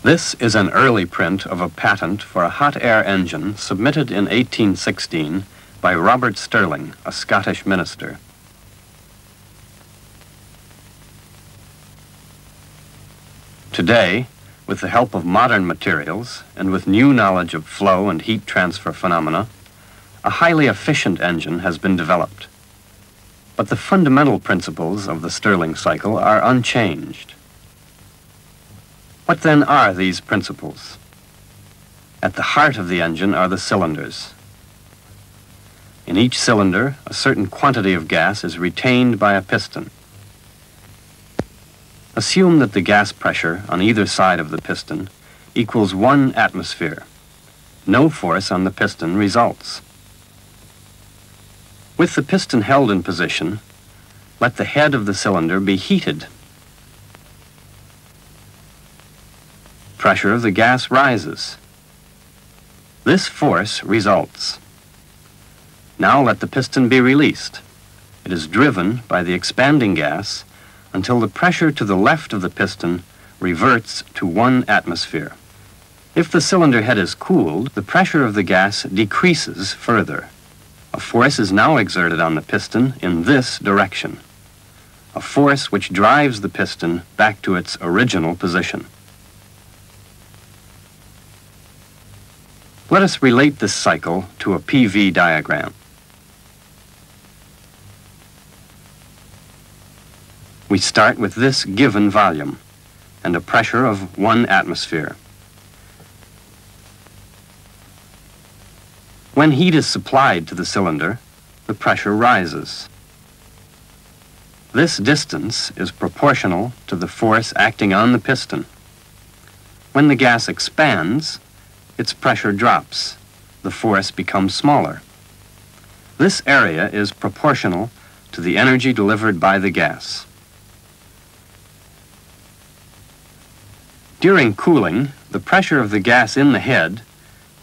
This is an early print of a patent for a hot air engine submitted in 1816 by Robert Stirling, a Scottish minister. Today, with the help of modern materials and with new knowledge of flow and heat transfer phenomena, a highly efficient engine has been developed. But the fundamental principles of the Stirling cycle are unchanged. What then are these principles? At the heart of the engine are the cylinders. In each cylinder, a certain quantity of gas is retained by a piston. Assume that the gas pressure on either side of the piston equals 1 atmosphere. No force on the piston results. With the piston held in position, let the head of the cylinder be heated. Pressure of the gas rises. This force results. Now let the piston be released. It is driven by the expanding gas until the pressure to the left of the piston reverts to 1 atmosphere. If the cylinder head is cooled, the pressure of the gas decreases further. A force is now exerted on the piston in this direction, a force which drives the piston back to its original position. Let us relate this cycle to a PV diagram. We start with this given volume and a pressure of 1 atmosphere. When heat is supplied to the cylinder, the pressure rises. This distance is proportional to the force acting on the piston. When the gas expands, its pressure drops. The force becomes smaller. This area is proportional to the energy delivered by the gas. During cooling, the pressure of the gas in the head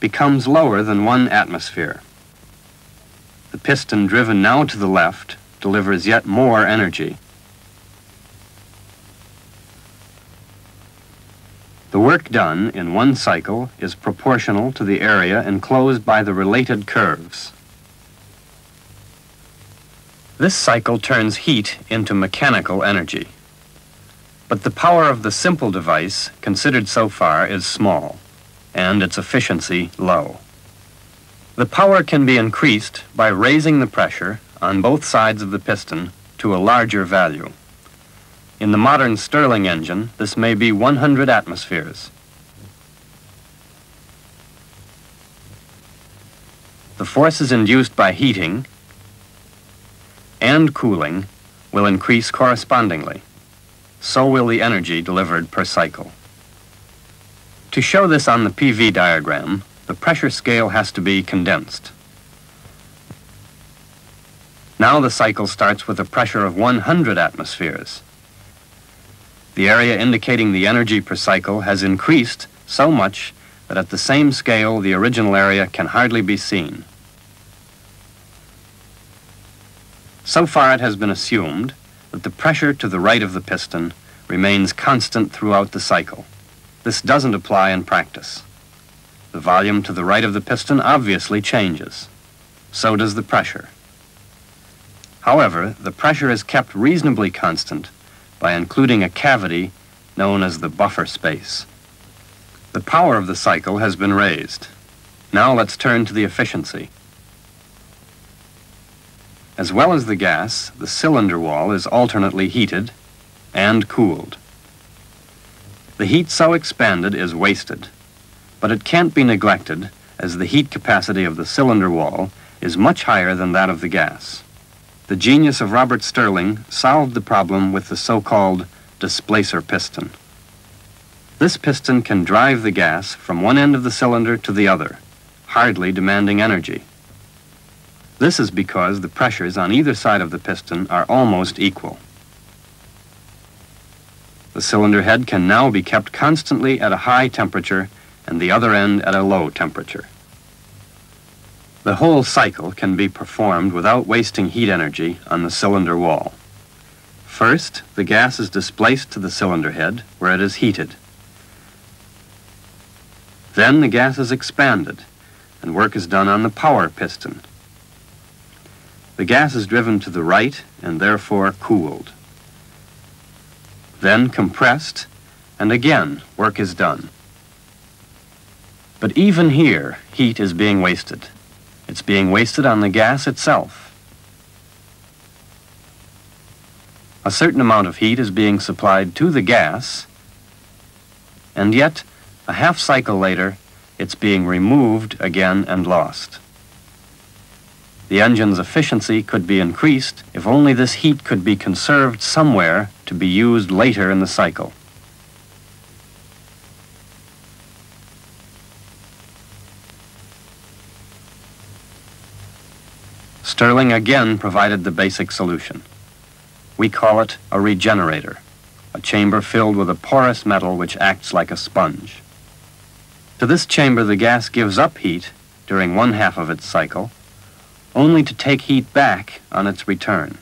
becomes lower than 1 atmosphere. The piston driven now to the left delivers yet more energy. The work done in 1 cycle is proportional to the area enclosed by the related curves. This cycle turns heat into mechanical energy. But the power of the simple device considered so far is small, and its efficiency low. The power can be increased by raising the pressure on both sides of the piston to a larger value. In the modern Stirling engine, this may be 100 atmospheres. The forces induced by heating and cooling will increase correspondingly. So will the energy delivered per cycle. To show this on the PV diagram, the pressure scale has to be condensed. Now the cycle starts with a pressure of 100 atmospheres. The area indicating the energy per cycle has increased so much that at the same scale the original area can hardly be seen. So far it has been assumed that the pressure to the right of the piston remains constant throughout the cycle. This doesn't apply in practice. The volume to the right of the piston obviously changes. So does the pressure. However, the pressure is kept reasonably constant by including a cavity known as the buffer space. The power of the cycle has been raised. Now let's turn to the efficiency. As well as the gas, the cylinder wall is alternately heated and cooled. The heat so expanded is wasted, but it can't be neglected as the heat capacity of the cylinder wall is much higher than that of the gas. The genius of Robert Stirling solved the problem with the so-called displacer piston. This piston can drive the gas from one end of the cylinder to the other, hardly demanding energy. This is because the pressures on either side of the piston are almost equal. The cylinder head can now be kept constantly at a high temperature and the other end at a low temperature. The whole cycle can be performed without wasting heat energy on the cylinder wall. First, the gas is displaced to the cylinder head where it is heated. Then the gas is expanded and work is done on the power piston. The gas is driven to the right and therefore cooled. Then compressed, and again work is done. But even here, heat is being wasted. It's being wasted on the gas itself. A certain amount of heat is being supplied to the gas, and yet, a half cycle later, it's being removed again and lost. The engine's efficiency could be increased if only this heat could be conserved somewhere to be used later in the cycle. Stirling again provided the basic solution. We call it a regenerator, a chamber filled with a porous metal which acts like a sponge. To this chamber the gas gives up heat during one half of its cycle, only to take heat back on its return.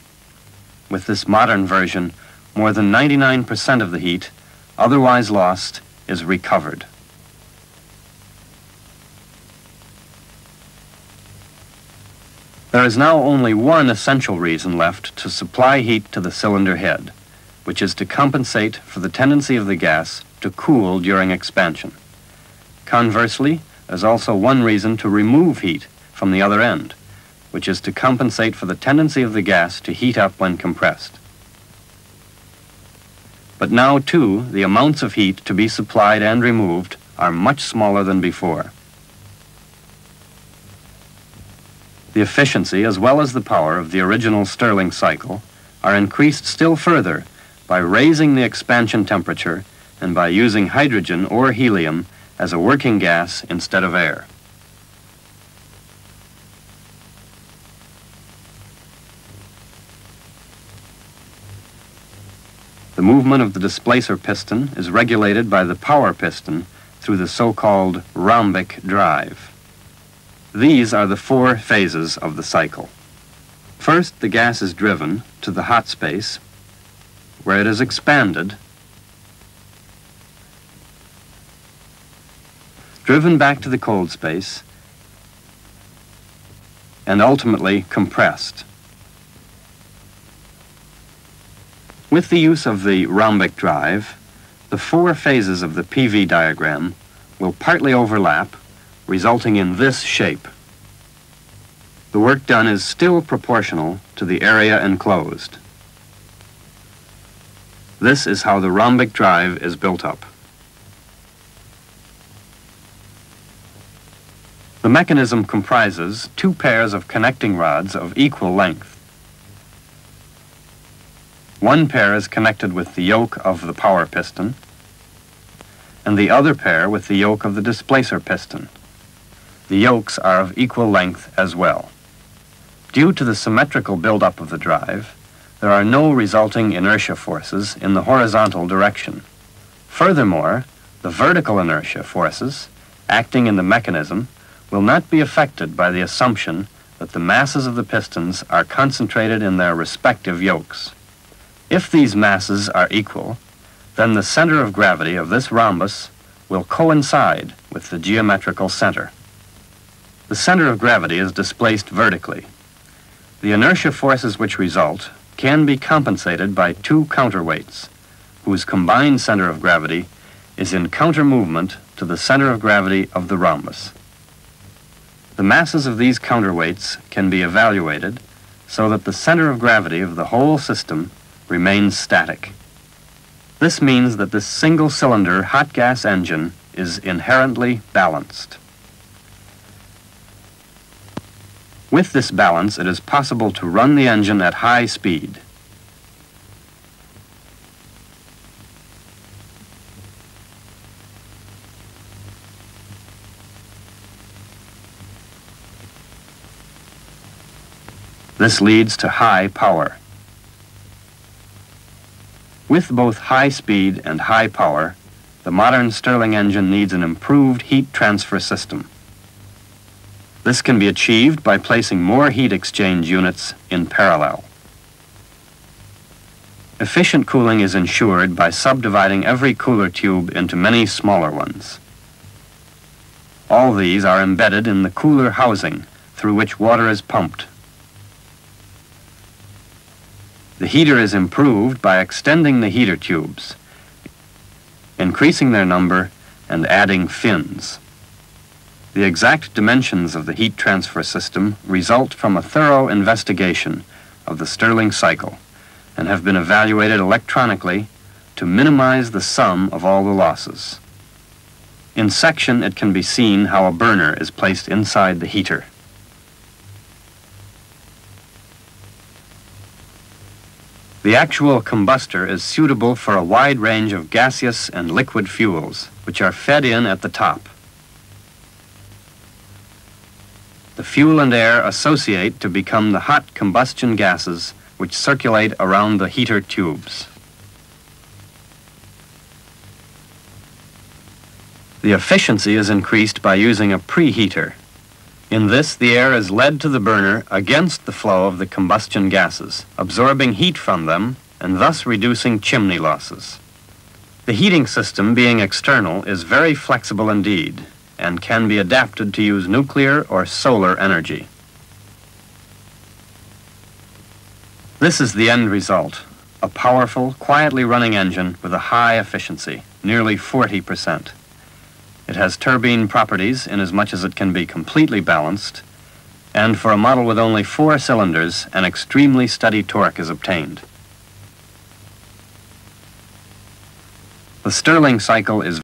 With this modern version, more than 99% of the heat, otherwise lost, is recovered. There is now only one essential reason left to supply heat to the cylinder head, which is to compensate for the tendency of the gas to cool during expansion. Conversely, there's also one reason to remove heat from the other end, which is to compensate for the tendency of the gas to heat up when compressed. But now, too, the amounts of heat to be supplied and removed are much smaller than before. The efficiency as well as the power of the original Stirling cycle are increased still further by raising the expansion temperature and by using hydrogen or helium as a working gas instead of air. The movement of the displacer piston is regulated by the power piston through the so-called rhombic drive. These are the four phases of the cycle. First, the gas is driven to the hot space, where it is expanded, driven back to the cold space, and ultimately compressed. With the use of the rhombic drive, the four phases of the PV diagram will partly overlap, resulting in this shape. The work done is still proportional to the area enclosed. This is how the rhombic drive is built up. The mechanism comprises two pairs of connecting rods of equal length. One pair is connected with the yoke of the power piston, and the other pair with the yoke of the displacer piston. The yokes are of equal length as well. Due to the symmetrical buildup of the drive, there are no resulting inertia forces in the horizontal direction. Furthermore, the vertical inertia forces, acting in the mechanism, will not be affected by the assumption that the masses of the pistons are concentrated in their respective yokes. If these masses are equal, then the center of gravity of this rhombus will coincide with the geometrical center. The center of gravity is displaced vertically. The inertia forces which result can be compensated by two counterweights, whose combined center of gravity is in counter movement to the center of gravity of the rhombus. The masses of these counterweights can be evaluated so that the center of gravity of the whole system remains static. This means that this single-cylinder hot gas engine is inherently balanced. With this balance, it is possible to run the engine at high speed. This leads to high power. With both high speed and high power, the modern Stirling engine needs an improved heat transfer system. This can be achieved by placing more heat exchange units in parallel. Efficient cooling is ensured by subdividing every cooler tube into many smaller ones. All these are embedded in the cooler housing through which water is pumped. The heater is improved by extending the heater tubes, increasing their number, and adding fins. The exact dimensions of the heat transfer system result from a thorough investigation of the Stirling cycle and have been evaluated electronically to minimize the sum of all the losses. In section, it can be seen how a burner is placed inside the heater. The actual combustor is suitable for a wide range of gaseous and liquid fuels, which are fed in at the top. The fuel and air associate to become the hot combustion gases which circulate around the heater tubes. The efficiency is increased by using a preheater. In this, the air is led to the burner against the flow of the combustion gases, absorbing heat from them and thus reducing chimney losses. The heating system, being external, is very flexible indeed and can be adapted to use nuclear or solar energy. This is the end result, a powerful, quietly running engine with a high efficiency, nearly 40%. It has turbine properties inasmuch as it can be completely balanced, and for a model with only 4 cylinders, an extremely steady torque is obtained. The Stirling cycle is